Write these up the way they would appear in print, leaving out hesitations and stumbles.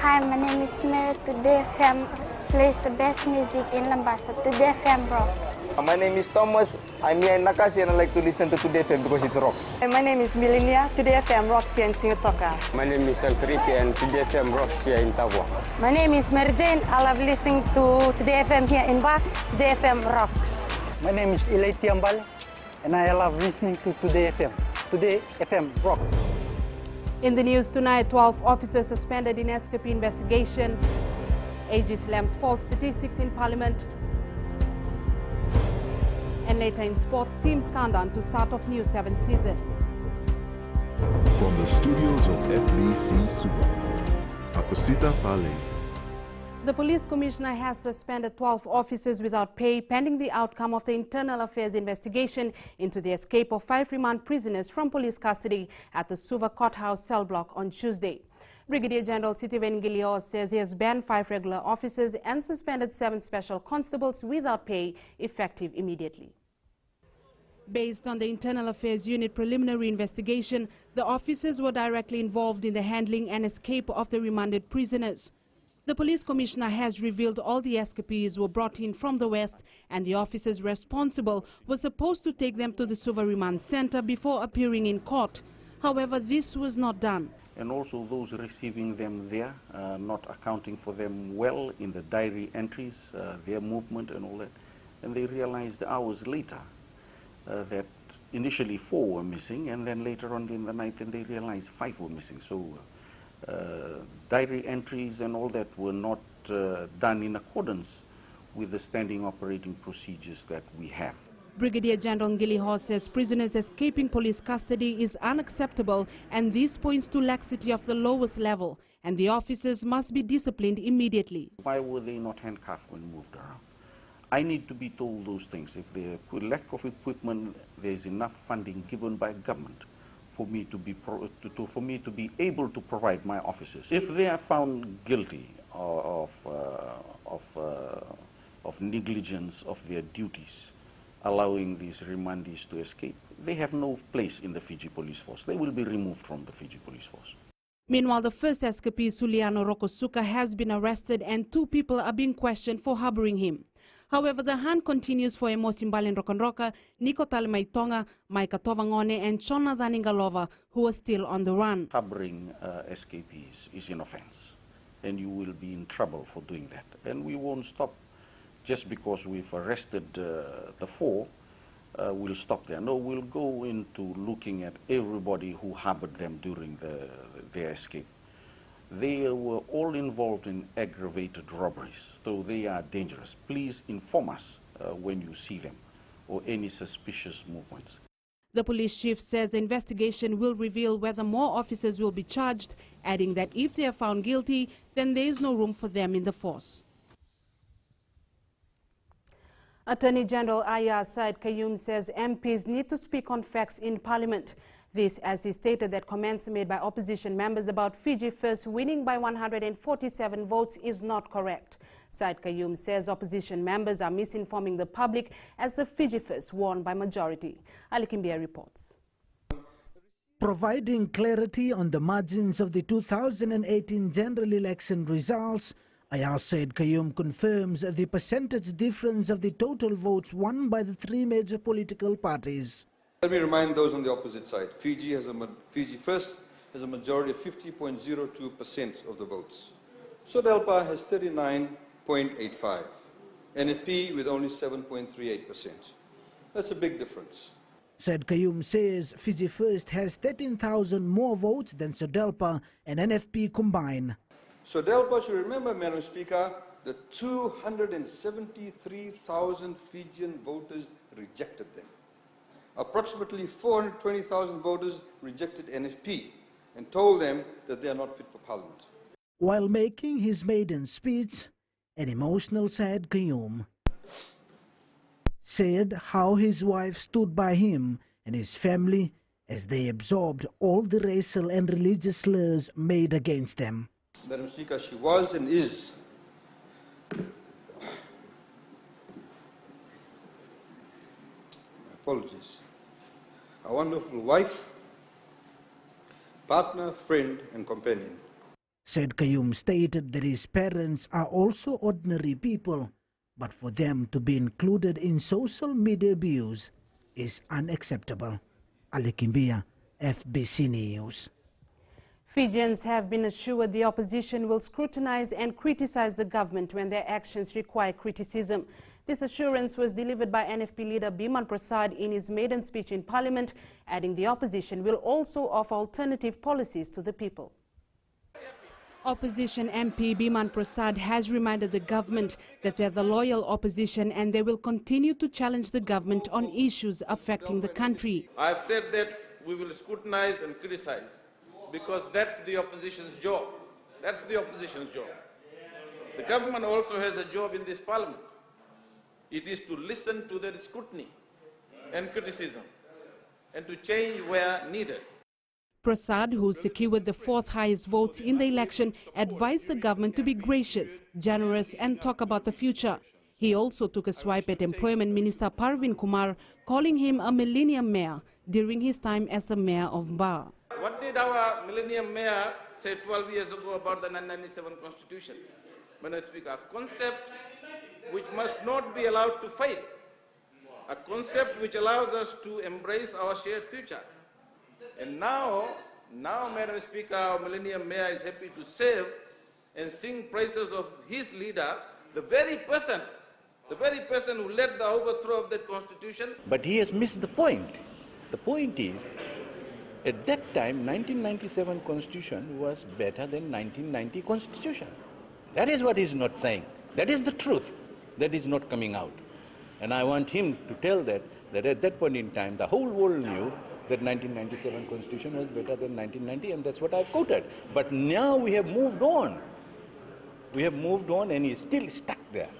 Hi, my name is Mary. Today FM plays the best music in Lambasa. Today FM rocks. My name is Thomas. I'm here in Nakasi and I like to listen to Today FM because it rocks. My name is Milenia. Today FM rocks here in Singapour. My name is Alfriki and Today FM rocks here in Tavwa. My name is Mary Jane. I love listening to Today FM here in Ba. Today FM rocks. My name is Ilay Tiambal and I love listening to Today FM. Today FM rocks. In the news tonight, 12 officers suspended in SKP investigation. AG slams false statistics in Parliament. And later in sports, teams countdown to start of new 7th season. From the studios of FBC Suva, Akosita Pale. The police commissioner has suspended 12 officers without pay pending the outcome of the internal affairs investigation into the escape of 5 remand prisoners from police custody at the Suva courthouse cell block on Tuesday. Brigadier General Sitiven Gilio says he has banned 5 regular officers and suspended 7 special constables without pay effective immediately. Based on the Internal Affairs Unit preliminary investigation, the officers were directly involved in the handling and escape of the remanded prisoners. The police commissioner has revealed all the escapees were brought in from the west and the officers responsible were supposed to take them to the Suva Remand Center before appearing in court. However, this was not done. And also those receiving them there, not accounting for them well in the diary entries, their movement and all that. And they realized hours later that initially 4 were missing, and then later on in the night and they realized 5 were missing. So diary entries and all that were not done in accordance with the standing operating procedures that we have. Brigadier General Ngiliho says prisoners escaping police custody is unacceptable and this points to laxity of the lowest level and the officers must be disciplined immediately. Why were they not handcuffed when moved around? I need to be told those things. If there's lack of equipment, there's enough funding given by government for me to be able to provide my officers. If they are found guilty of negligence of their duties, allowing these remandees to escape, they have no place in the Fiji Police Force. They will be removed from the Fiji Police Force. Meanwhile, the first escapee, Suliano Rokosuka, has been arrested and 2 people are being questioned for harboring him. However, the hunt continues for Emosimbalen Rokonroka, Niko Talimaitonga, Maika Tovangone and Chona Dhaningalova, who are still on the run. Harboring escapees is an offense, and you will be in trouble for doing that. And we won't stop just because we've arrested the 4, we'll stop there. No, we'll go into looking at everybody who harbored them during their escape. They were all involved in aggravated robberies, so they are dangerous. Please inform us when you see them or any suspicious movements. The police chief says the investigation will reveal whether more officers will be charged, adding that if they are found guilty, then there is no room for them in the force. Attorney General Aya Said Kayum says MPs need to speak on facts in Parliament. This as he stated that comments made by opposition members about Fiji First winning by 147 votes is not correct. Said Kayum says opposition members are misinforming the public as the Fiji First won by majority. Ali Kimbia reports. Providing clarity on the margins of the 2018 general election results, Ayaz Said Kayum confirms the percentage difference of the total votes won by the 3 major political parties. Let me remind those on the opposite side. Fiji First has a majority of 50.02% of the votes. Sodelpa has 39.85%. NFP with only 7.38%. That's a big difference. Said Kayum says Fiji First has 13,000 more votes than Sodelpa and NFP combined. Sodelpa should remember, Madam Speaker, that 273,000 Fijian voters rejected them. Approximately 420,000 voters rejected NFP and told them that they are not fit for Parliament. While making his maiden speech, an emotional Said Kayum said how his wife stood by him and his family as they absorbed all the racial and religious slurs made against them. Madam Speaker, she was and is apologies. A wonderful wife, partner, friend and companion. Said Kayum stated that his parents are also ordinary people, but for them to be included in social media abuse is unacceptable. Ali Kimbia, FBC News. Fijians have been assured the opposition will scrutinize and criticize the government when their actions require criticism. This assurance was delivered by NFP leader Biman Prasad in his maiden speech in Parliament, adding the opposition will also offer alternative policies to the people. Opposition MP Biman Prasad has reminded the government that they are the loyal opposition and they will continue to challenge the government on issues affecting the country. I have said that we will scrutinize and criticize because that's the opposition's job. That's the opposition's job. The government also has a job in this parliament. It is to listen to their scrutiny and criticism and to change where needed. Prasad, who secured the fourth highest votes in the election, advised the government to be gracious, generous and talk about the future. He also took a swipe at Employment Minister Parvin Kumar, calling him a millennium mayor during his time as the mayor of Ba. What did our millennium mayor say 12 years ago about the 1997 Constitution? Madam Speaker, a concept which must not be allowed to fail, a concept which allows us to embrace our shared future. And now, Madam Speaker, our millennium mayor is happy to save and sing praises of his leader, the very person who led the overthrow of that constitution. But he has missed the point. The point is, at that time, 1997 constitution was better than 1990 constitution. That is what he's not saying. That is the truth. That is not coming out. And I want him to tell that at that point in time, the whole world knew that 1997 constitution was better than 1990, and that's what I've quoted. But now we have moved on. We have moved on and he's still stuck there.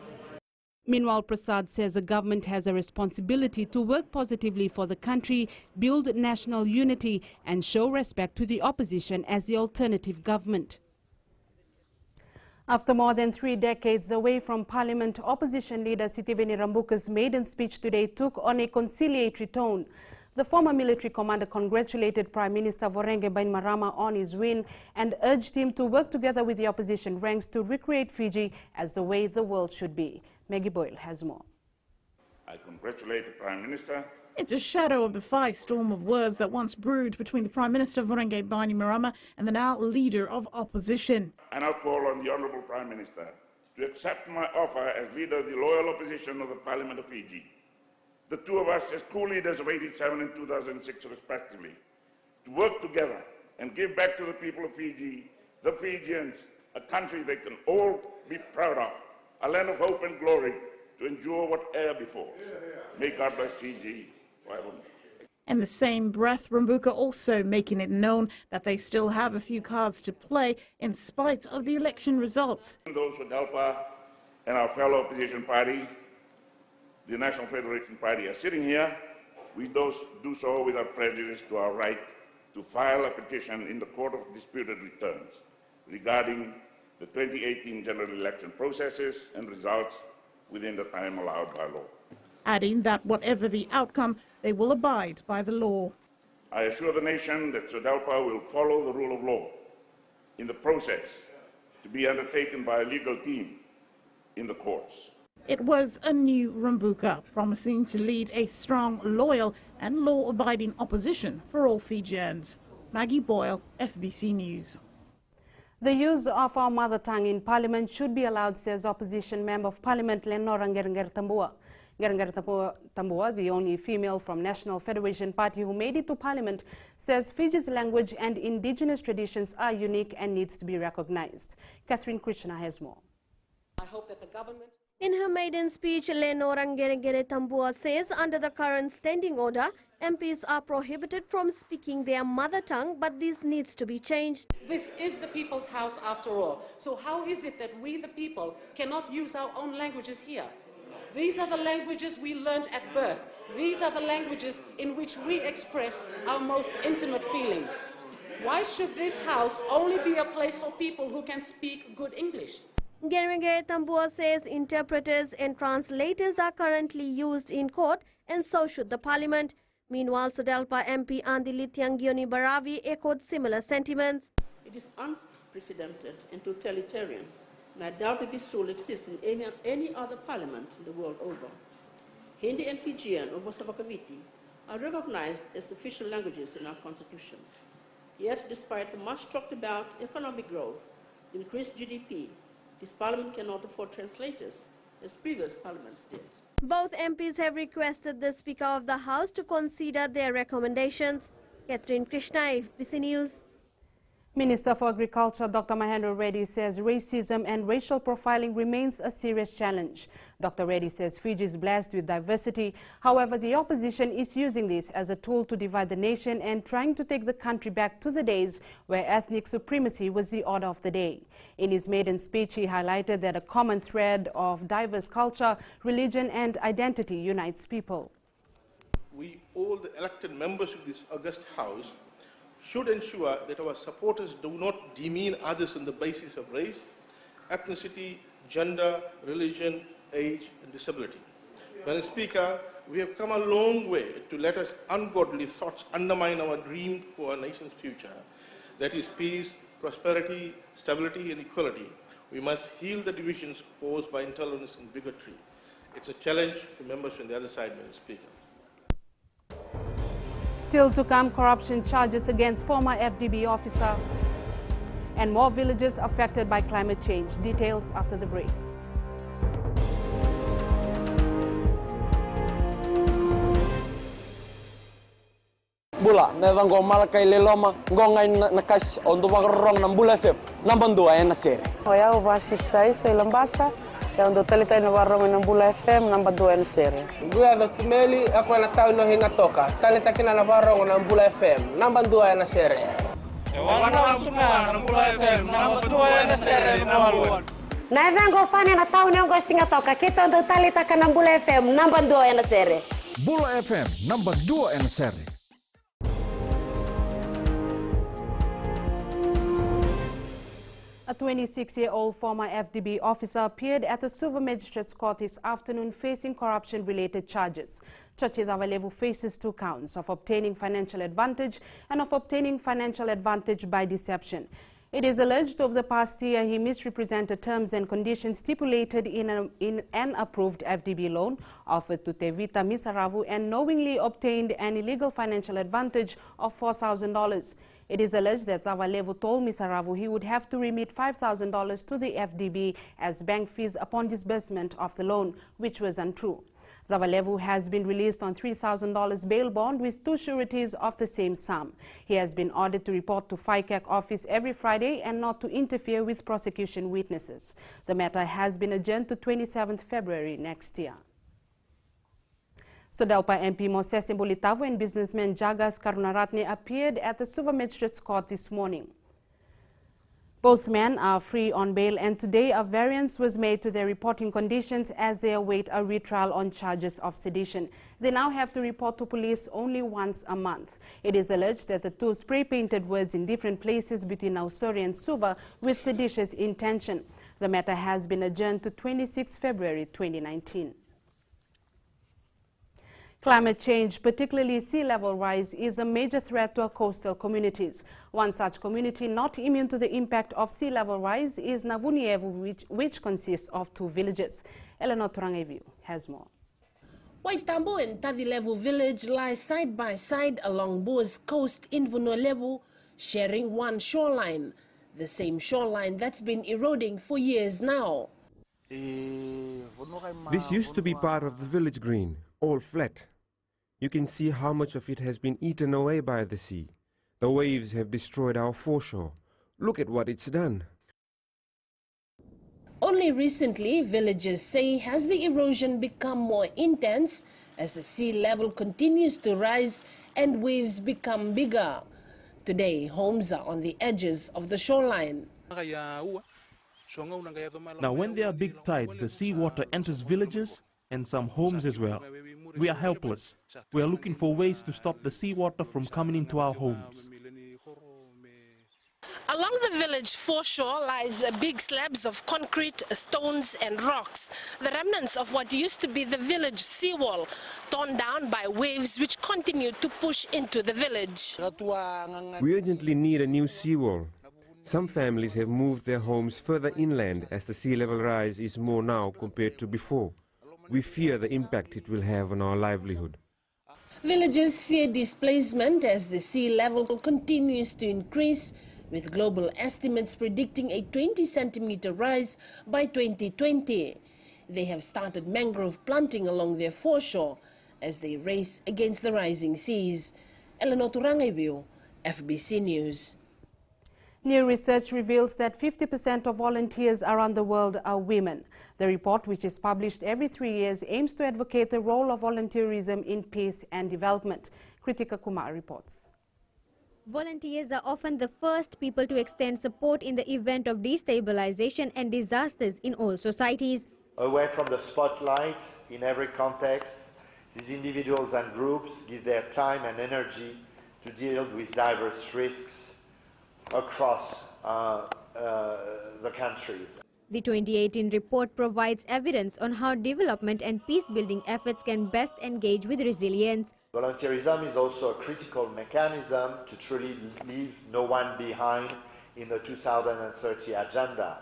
Meanwhile, Prasad says the government has a responsibility to work positively for the country, build national unity and show respect to the opposition as the alternative government. After more than 3 decades away from Parliament, opposition leader Sitiveni Rambuka's maiden speech today took on a conciliatory tone. The former military commander congratulated Prime Minister Vorenge Bainimarama on his win and urged him to work together with the opposition ranks to recreate Fiji as the way the world should be. Maggie Boyle has more. I congratulate the Prime Minister. It's a shadow of the firestorm of words that once brewed between the Prime Minister Vorenge Bainimarama and the now leader of opposition. I now call on the Honourable Prime Minister to accept my offer as leader of the loyal opposition of the Parliament of Fiji. The two of us as co-leaders of 87 and 2006 respectively, to work together and give back to the people of Fiji, the Fijians, a country they can all be proud of, a land of hope and glory to endure whatever befalls. May God bless Fiji forevermore. In the same breath, Rambuka also making it known that they still have a few cards to play in spite of the election results. Those with Delpa and our fellow opposition party, the National Federation Party, are sitting here. We do so without prejudice to our right to file a petition in the Court of Disputed Returns regarding the 2018 general election processes and results within the time allowed by law. Adding that whatever the outcome, they will abide by the law. I assure the nation that SODELPA will follow the rule of law in the process to be undertaken by a legal team in the courts. It was a new Rambuka, promising to lead a strong, loyal and law-abiding opposition for all Fijians. Maggie Boyle, FBC News. The use of our mother tongue in Parliament should be allowed, says Opposition Member of Parliament Lenora Ngernger-Tambua. Ngernger-Tambua, the only female from National Federation Party who made it to Parliament, says Fiji's language and indigenous traditions are unique and needs to be recognized. Catherine Krishna has more. I hope that the government... In her maiden speech, Lenora Ngernger-Tambua says under the current standing order, MPs are prohibited from speaking their mother tongue, but this needs to be changed. This is the people's house after all. So how is it that we, the people, cannot use our own languages here? These are the languages we learned at birth. These are the languages in which we express our most intimate feelings. Why should this house only be a place for people who can speak good English? Ngernger-Tambua says interpreters and translators are currently used in court, and so should the Parliament. Meanwhile, SODELPA MP Andi Lithiang Gioni Baravi echoed similar sentiments. It is unprecedented unprecedented and totalitarian, and I doubt if this rule exists in any other parliament in the world over. Hindi and Fijian, or Vosavakaviti, are recognized as official languages in our constitutions. Yet, despite the much talked about economic growth, increased GDP, this parliament cannot afford translators, as previous parliaments did. Both MPs have requested the Speaker of the House to consider their recommendations. Catherine Krishna, FBC News. Minister for Agriculture Dr. Mahendra Reddy says racism and racial profiling remains a serious challenge. Dr. Reddy says Fiji is blessed with diversity. However, the opposition is using this as a tool to divide the nation and trying to take the country back to the days where ethnic supremacy was the order of the day. In his maiden speech, he highlighted that a common thread of diverse culture, religion and identity unites people. We, all the elected members of this august House, should ensure that our supporters do not demean others on the basis of race, ethnicity, gender, religion, age, and disability. Madam Speaker, we have come a long way to let us ungodly thoughts undermine our dream for our nation's future. That is peace, prosperity, stability, and equality. We must heal the divisions caused by intolerance and bigotry. It's a challenge to members from the other side, Madam Speaker. Still to come, corruption charges against former FDB officer and more villages affected by climate change. Details after the break. Bula, nevang gomal kay leloma, gongai nakas untuk makarong ng Bula FM, nambang dua na sere. Hoya ubasit sai lambasa. Yang untuk talita na warong ng Bula FM nambang dua na sere. Guya Dr. Meli ako na tao no hinga toka. Talita kina na warong ng Bula FM nambang dua na sere. Warong tuma ng Bula FM nambang dua na sere nawaluan. Na vengo fani na tao no go singa toka. Kita untuk talita ka ng Bula FM nambang dua na sere. Bula FM nambang dua na sere. A 26-year-old former FDB officer appeared at the Suva Magistrates Court this afternoon facing corruption-related charges. Chachi Davalevu faces 2 counts of obtaining financial advantage and of obtaining financial advantage by deception. It is alleged over the past year he misrepresented terms and conditions stipulated in an approved FDB loan offered to Tevita Misaravu and knowingly obtained an illegal financial advantage of $4,000. It is alleged that Tavalevu told Misaravu he would have to remit $5,000 to the FDB as bank fees upon disbursement of the loan, which was untrue. Tavalevu has been released on $3,000 bail bond with 2 sureties of the same sum. He has been ordered to report to FICAC office every Friday and not to interfere with prosecution witnesses. The matter has been adjourned to 27th February next year. Sodelpa MP Moses Mbulitavu and businessman Jagath Karunaratne appeared at the Suva Magistrates Court this morning. Both men are free on bail and today a variance was made to their reporting conditions as they await a retrial on charges of sedition. They now have to report to police only once a month. It is alleged that the 2 spray-painted words in different places between Nausori and Suva with seditious intention. The matter has been adjourned to 26 February 2019. Climate change, particularly sea level rise, is a major threat to our coastal communities. One such community not immune to the impact of sea level rise is Navunievu, which consists of 2 villages. Eleanor Turangeviu has more. Waitambo and Tadilevu village lie side by side along Boa's coast in Vunolevu, sharing one shoreline, the same shoreline that's been eroding for years now. This used to be part of the village green, all flat. You can see how much of it has been eaten away by the sea. The waves have destroyed our foreshore. Look at what it's done. Only recently, villagers say, has the erosion become more intense as the sea level continues to rise and waves become bigger. Today, homes are on the edges of the shoreline. Now, when there are big tides, the seawater enters villages and some homes as well. We are helpless. We are looking for ways to stop the seawater from coming into our homes. Along the village foreshore lies big slabs of concrete, stones and rocks, the remnants of what used to be the village seawall, torn down by waves which continue to push into the village. We urgently need a new seawall. Some families have moved their homes further inland as the sea level rise is more now compared to before. We fear the impact it will have on our livelihood. Villagers fear displacement as the sea level continues to increase, with global estimates predicting a 20-centimeter rise by 2020. They have started mangrove planting along their foreshore as they race against the rising seas. Eleanor Turangaibiu, FBC News. New research reveals that 50% of volunteers around the world are women. The report, which is published every 3 years, aims to advocate the role of volunteerism in peace and development. Kritika Kumar reports. Volunteers are often the first people to extend support in the event of destabilization and disasters in all societies. Away from the spotlight in every context, these individuals and groups give their time and energy to deal with diverse risks across the countries. The 2018 report provides evidence on how development and peace-building efforts can best engage with resilience. Volunteerism is also a critical mechanism to truly leave no one behind in the 2030 agenda.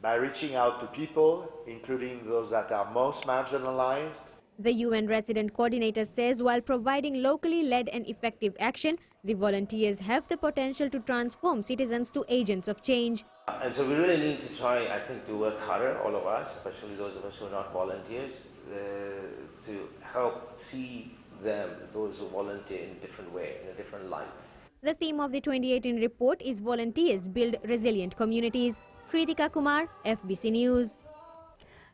By reaching out to people, including those that are most marginalized. The UN resident coordinator says while providing locally led and effective action, the volunteers have the potential to transform citizens to agents of change. And so we really need to try, I think, to work harder, all of us, especially those of us who are not volunteers, to help see them, those who volunteer, in a different way, in a different light. The theme of the 2018 report is Volunteers Build Resilient Communities. Kritika Kumar, FBC News.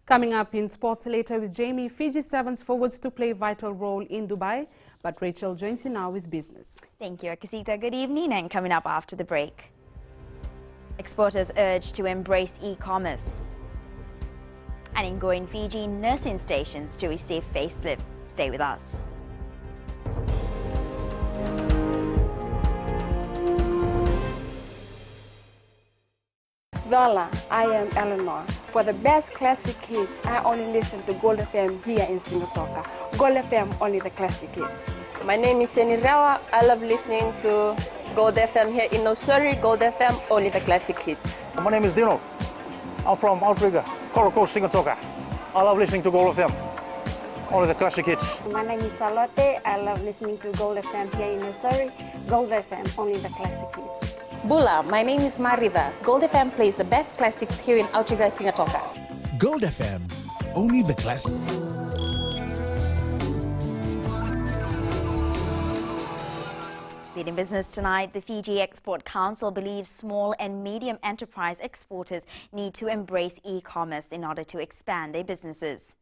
Coming up in sports later with Jamie, Fiji Sevens forwards to play a vital role in Dubai. But Rachel joins you now with business. Thank you, Akasita. Good evening, and coming up after the break. Exporters urged to embrace e-commerce. And in Goin, Fiji, nursing stations to receive facelift. Stay with us. Lola, I am Eleanor. For the best classic hits, I only listen to Gold FM here in Singapore. Gold FM, only the classic hits. My name is Seni Rawa. I love listening to Gold FM here in Nosuri. Gold FM, only the classic hits. My name is Dino. I'm from Outrigger, Coral Coast, Singapore. I love listening to Gold FM, only the classic hits. My name is Salote. I love listening to Gold FM here in Nosuri. Gold FM, only the classic hits. Bula, my name is Marida. Gold FM plays the best classics here in Outrigger, Singapore. Gold FM, only the classic. Leading business tonight, the Fiji Export Council believes small and medium enterprise exporters need to embrace e-commerce in order to expand their businesses.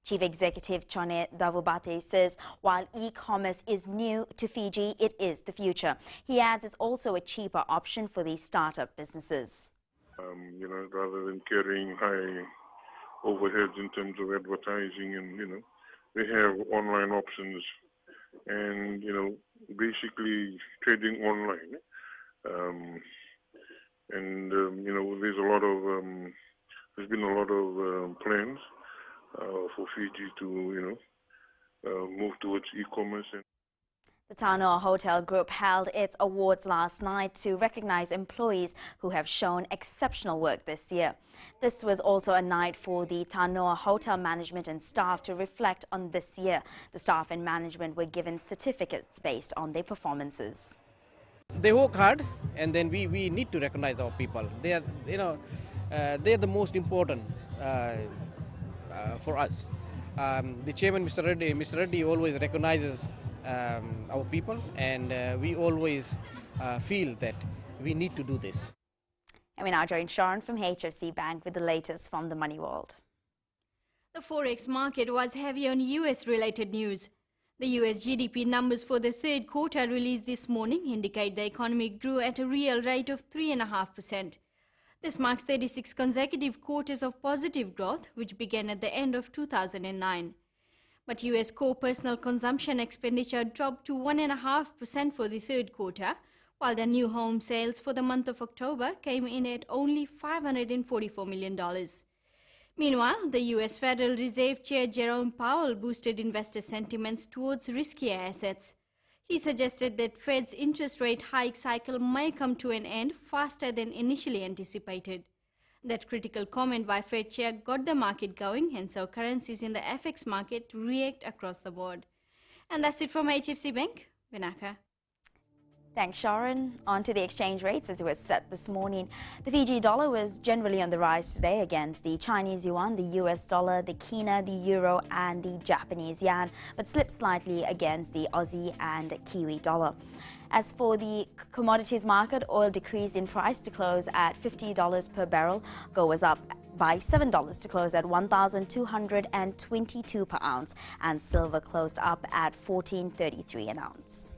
Chief Executive Chone Davubate says while e-commerce is new to Fiji, it is the future. He adds it's also a cheaper option for these startup businesses. Rather than carrying high overheads in terms of advertising, and, they have online options and, basically trading online. There's been a lot of plans for Fiji to, move towards e-commerce. The Tanoa Hotel Group held its awards last night to recognize employees who have shown exceptional work this year. This was also a night for the Tanoa Hotel management and staff to reflect on this year. The staff and management were given certificates based on their performances. They work hard, and then we need to recognize our people. They are, they're the most important for us. The chairman, Mr. Reddy, always recognizes our people, and we always feel that we need to do this. And we now join Sharon from HFC Bank with the latest from the money world. The forex market was heavy on US-related news. The US GDP numbers for the third quarter released this morning indicate the economy grew at a real rate of 3.5%. This marks 36 consecutive quarters of positive growth, which began at the end of 2009. But US core personal consumption expenditure dropped to 1.5% for the third quarter, while the new home sales for the month of October came in at only $544 million. Meanwhile, the US Federal Reserve Chair Jerome Powell boosted investor sentiments towards riskier assets. He suggested that Fed's interest rate hike cycle may come to an end faster than initially anticipated. That critical comment by Fed chair got the market going and saw currencies in the FX market react across the board. And that's it from HFC Bank. Vinaka. Thanks, Sharon. On to the exchange rates as it was set this morning. The Fiji dollar was generally on the rise today against the Chinese yuan, the US dollar, the Kina, the euro and the Japanese yen, but slipped slightly against the Aussie and Kiwi dollar. As for the commodities market, oil decreased in price to close at $50 per barrel. Gold was up by $7 to close at $1,222 per ounce, and silver closed up at $14.33 an ounce.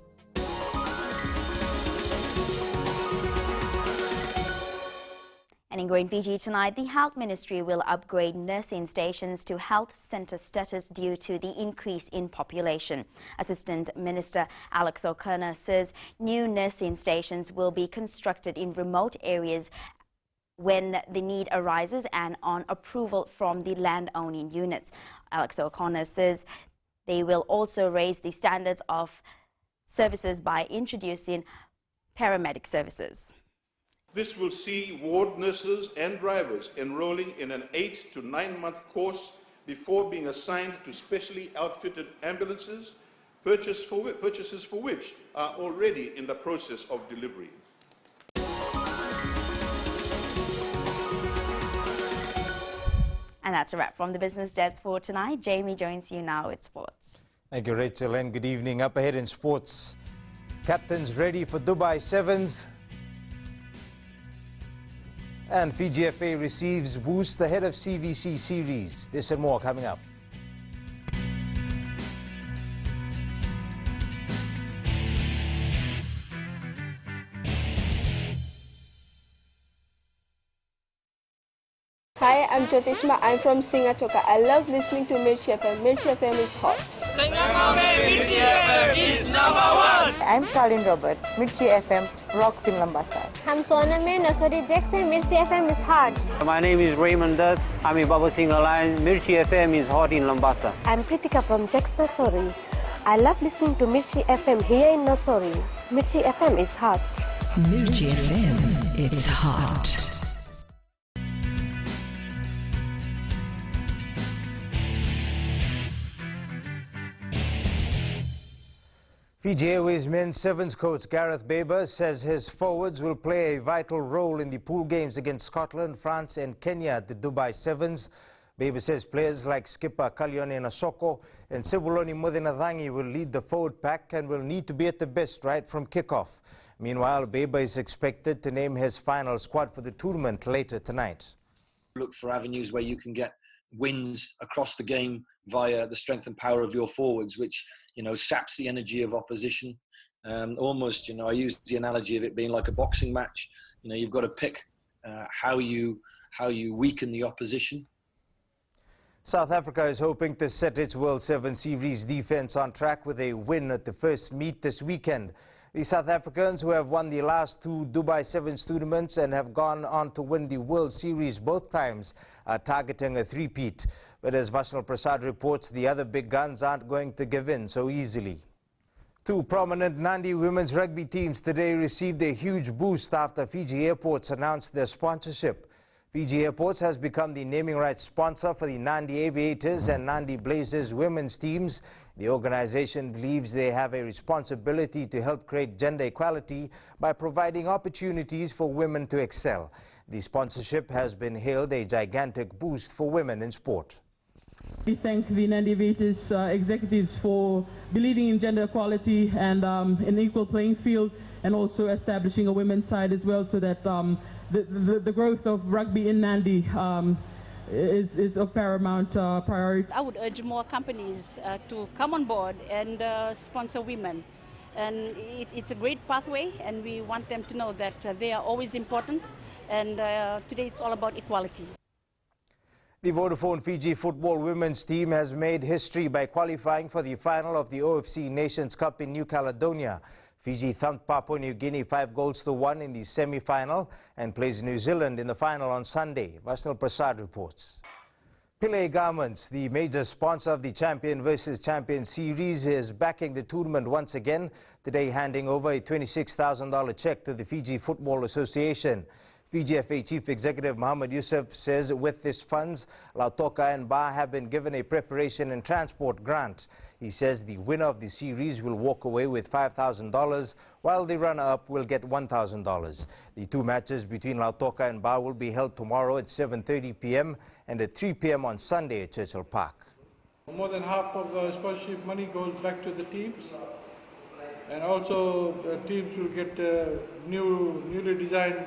And in Green Fiji tonight, the Health Ministry will upgrade nursing stations to health centre status due to the increase in population. Assistant Minister Alex O'Connor says new nursing stations will be constructed in remote areas when the need arises and on approval from the land-owning units. Alex O'Connor says they will also raise the standards of services by introducing paramedic services. This will see ward nurses and drivers enrolling in an 8 to 9 month course before being assigned to specially outfitted ambulances, purchases for which are already in the process of delivery. And that's a wrap from the business desk for tonight. Jamie joins you now with sports. Thank you, Rachel, and good evening. Up ahead in sports, captains ready for Dubai Sevens. And Fiji FA receives boost ahead of CVC series. This and more coming up. Hi, I'm Jyotishma. I'm from Singatoka. I love listening to Mirchi FM. Mirchi FM is hot. Mirchi FM is #1. I'm Charlene Robert. Mirchi FM rocks in Lambasa. I'm Soname Nasori Jackson. Mirchi FM is hot. My name is Raymond Dutt. I'm in Baba Singh Alliance. Mirchi FM is hot in Lambasa. I'm Pritika from Jax Nasori. I love listening to Mirchi FM here in Nasori. Mirchi FM is hot. Mirchi FM, it's hot. Fiji Airways men's sevens coach Gareth Baber says his forwards will play a vital role in the pool games against Scotland, France and Kenya at the Dubai Sevens. Baber says players like skipper Kalyone Nasoko and Sibuloni Mudinathangi will lead the forward pack and will need to be at the best right from kickoff. Meanwhile, Baber is expected to name his final squad for the tournament later tonight. Look for avenues where you can get wins across the game via the strength and power of your forwards, which, saps the energy of opposition. Almost, I use the analogy of it being like a boxing match. You've got to pick how you weaken the opposition. South Africa is hoping to set its World 7 Series defense on track with a win at the first meet this weekend. The South Africans, who have won the last two Dubai Sevens tournaments and have gone on to win the World Series both times, are targeting a three-peat. But as Vaishal Prasad reports, the other big guns aren't going to give in so easily. Two prominent Nandi women's rugby teams today received a huge boost after Fiji Airports announced their sponsorship. Fiji Airports has become the naming rights sponsor for the Nandi Aviators and Nandi Blazers women's teams. The organization believes they have a responsibility to help create gender equality by providing opportunities for women to excel. The sponsorship has been hailed a gigantic boost for women in sport. We thank the Nandi Aviators executives for believing in gender equality and an equal playing field, and also establishing a women's side as well, so that the growth of rugby in Nandi is of paramount priority. I would urge more companies to come on board and sponsor women. And it's a great pathway, and we want them to know that they are always important, and today it's all about equality. The Vodafone Fiji football women's team has made history by qualifying for the final of the OFC Nations Cup in New Caledonia. Fiji thumped Papua New Guinea 5-1 in the semi-final and plays New Zealand in the final on Sunday. Vaishal Prasad reports. Pillay Garments, the major sponsor of the Champion vs. Champion series, is backing the tournament once again, today handing over a $26,000 check to the Fiji Football Association. Fiji FA Chief Executive Mohammed Yusuf says with this funds, Lautoka and Ba have been given a preparation and transport grant. He says the winner of the series will walk away with $5,000, while the runner-up will get $1,000. The two matches between Lautoka and Ba will be held tomorrow at 7:30 p.m. and at 3 p.m. on Sunday at Churchill Park. More than half of the sponsorship money goes back to the teams, and also the teams will get newly designed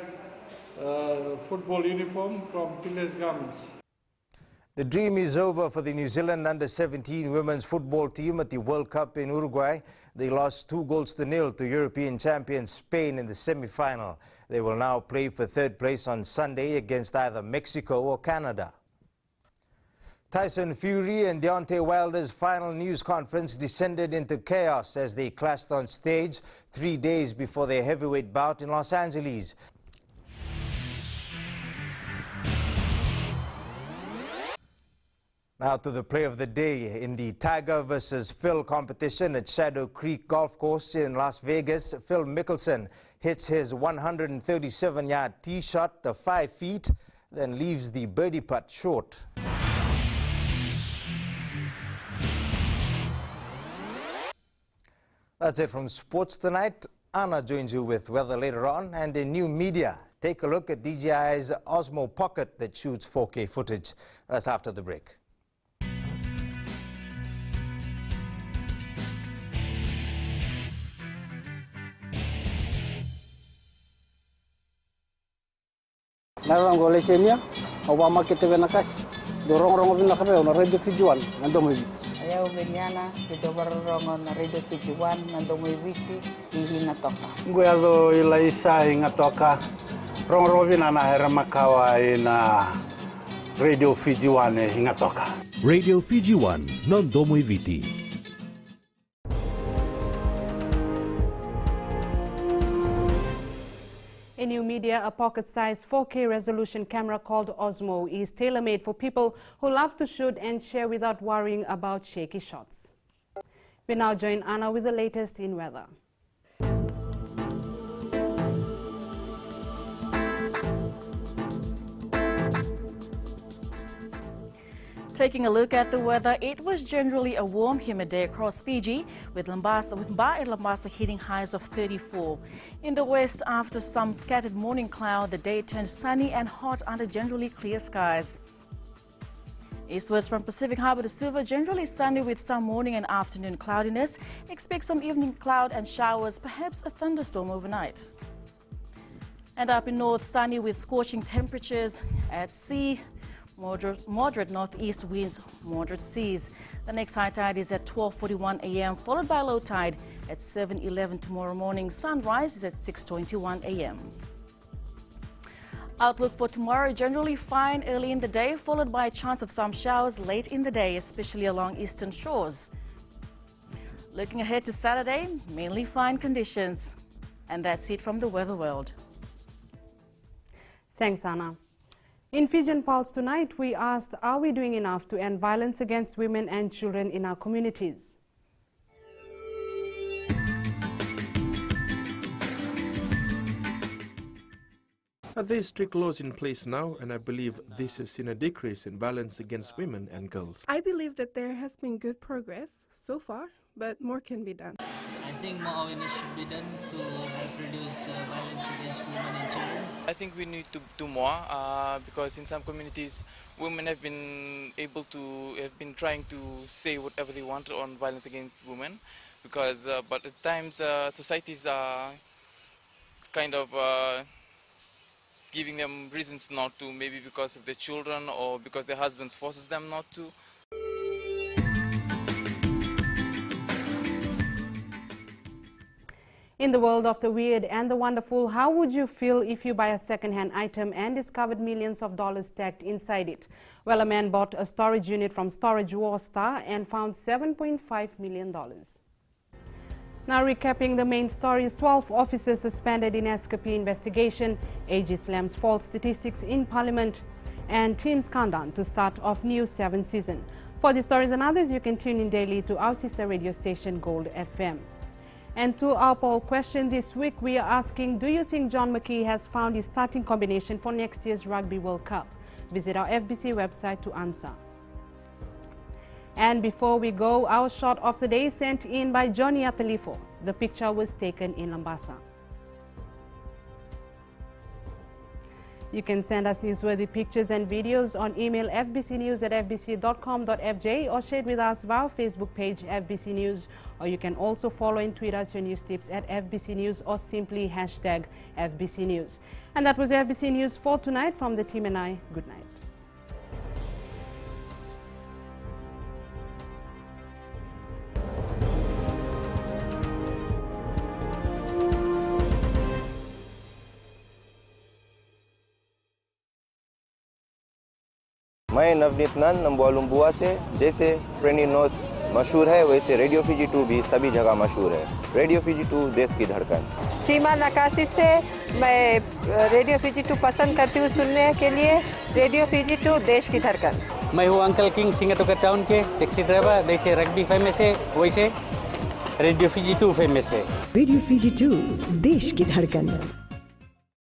football uniform from Pillay's Garments. The dream is over for the New Zealand under-17 women's football team at the World Cup in Uruguay. They lost 2-0 to European champions Spain in the semi-final. They will now play for third place on Sunday against either Mexico or Canada. Tyson Fury and Deontay Wilder's final news conference descended into chaos as they clashed on stage 3 days before their heavyweight bout in Los Angeles. Now to the play of the day. In the Tiger vs. Phil competition at Shadow Creek Golf Course in Las Vegas, Phil Mickelson hits his 137-yard tee shot to 5 feet, then leaves the birdie putt short. That's it from sports tonight. Anna joins you with weather later on, and in new media, take a look at DJI's Osmo Pocket that shoots 4K footage. That's after the break. Narang golesenia, Obama kita nakas, dorong bina kape on radio Fijuan, nandomo ibit. Ayaw benyana, kita barong na radio Fijuan, nandomo ibisi, ihi natoka. Guado ilaisa ingatoka, rong bina na heramakawa ina radio Fijuan ingatoka. Radio Fijuan, nandomo ibiti. In new media, a pocket-sized 4K resolution camera called Osmo is tailor-made for people who love to shoot and share without worrying about shaky shots. We now join Anna with the latest in weather. Taking a look at the weather, it was generally a warm, humid day across Fiji, with Ba and Lambasa hitting highs of 34. In the west, after some scattered morning cloud, the day turned sunny and hot under generally clear skies. Eastwards from Pacific Harbour to Suva, generally sunny with some morning and afternoon cloudiness. Expect some evening cloud and showers, perhaps a thunderstorm overnight. And up in north, sunny with scorching temperatures. At sea, moderate northeast winds, moderate seas. The next high tide is at 12:41 a.m., followed by low tide at 7:11 tomorrow morning. Sunrise is at 6:21 a.m. Outlook for tomorrow, generally fine early in the day, followed by a chance of some showers late in the day, especially along eastern shores. Looking ahead to Saturday, mainly fine conditions. And that's it from the Weather World. Thanks, Anna. In Fijian Pulse tonight, we asked, are we doing enough to end violence against women and children in our communities? There are strict laws in place now, and I believe this has seen a decrease in violence against women and girls. I believe that there has been good progress so far, but more can be done. I think more awareness should be done to help reduce violence against women and children. I think we need to do more because in some communities, women have been trying to say whatever they want on violence against women, because but at times societies are kind of giving them reasons not to, maybe because of their children or because their husbands forces them not to. In the world of the weird and the wonderful, how would you feel if you buy a second-hand item and discovered millions of dollars stacked inside it? Well, a man bought a storage unit from Storage War Star and found $7.5 million. Now recapping the main stories, 12 officers suspended in escapee investigation, AG slams false statistics in Parliament, and teams countdown to start of new 7th season. For these stories and others, you can tune in daily to our sister radio station Gold FM. And to our poll question this week, we are asking, do you think John McKee has found his starting combination for next year's Rugby World Cup? Visit our FBC website to answer. And before we go, our shot of the day sent in by Johnny Atalifo. The picture was taken in Lambasa. You can send us newsworthy pictures and videos on email fbcnews@fbc.com.fj or share it with us via our Facebook page FBC News, or you can also follow and tweet us your news tips at FBC News or simply hashtag FBC News. And that was FBC News for tonight. From the team and I, good night. मैं नवनीत नंद नंबुआ लुम्बुआ से। जैसे trainee north मशहूर है, वैसे radio Fiji 2 भी सभी जगह मशहूर है। रेडियो फीजी 2 देश की धड़कन। सीमा नकाशी से मैं रेडियो फीजी 2 पसंद करती हूँ सुनने के लिए। रेडियो फीजी 2 देश की धड़कन। मैं हूँ अंकल किंग सिंगाटोका टाउन के टैक्सी ड्राइवर। जैसे रग्बी फेमस है, वैसे रेडियो फीजी 2 फेमस है। रेडियो फीजी 2 देश की धड़कन।